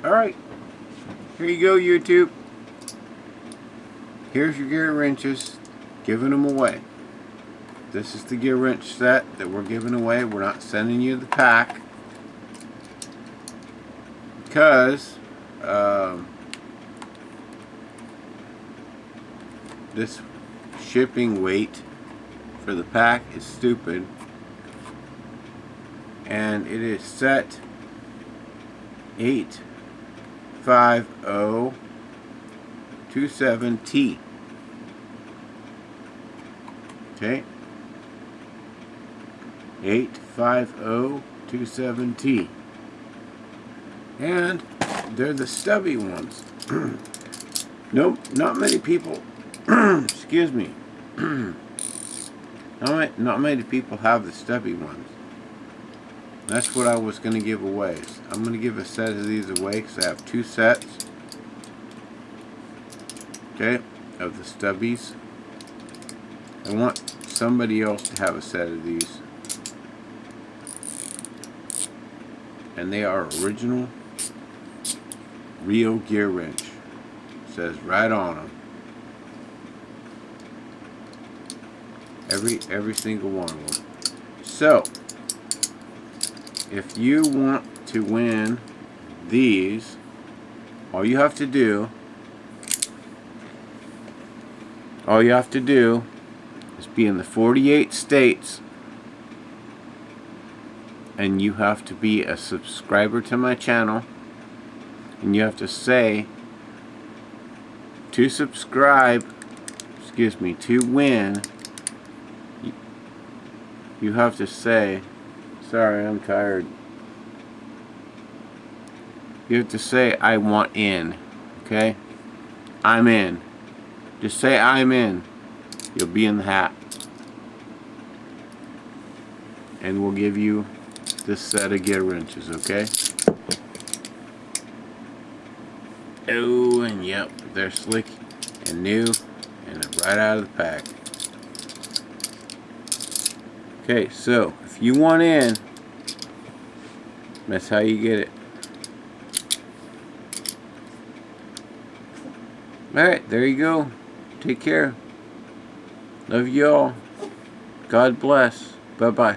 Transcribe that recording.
Alright, here you go, YouTube. Here's your gear wrenches. Giving them away. This is the gear wrench set that we're giving away. We're not sending you the pack because this shipping weight for the pack is stupid, and it is set 85027T. Okay, 85027T, and they're the stubby ones. Nope, not many people excuse me. Not many people have the stubby ones. That's what I was going to give away. I'm going to give a set of these away because I have 2 sets. Okay, of the stubbies. I want somebody else to have a set of these. And they are original, real gear wrench. It says right on them. Every single one of them. So, if you want to win these, all you have to do is be in the 48 states, and you have to be a subscriber to my channel, and you have to say to subscribe, to win. You have to say, sorry, I'm tired. You have to say, I want in. Okay? I'm in. Just say, I'm in. You'll be in the hat. And we'll give you this set of gear wrenches, okay? Oh, and yep, they're slick and new and right out of the pack. Okay, so if you want in, that's how you get it. Alright, there you go. Take care. Love you all. God bless. Bye-bye.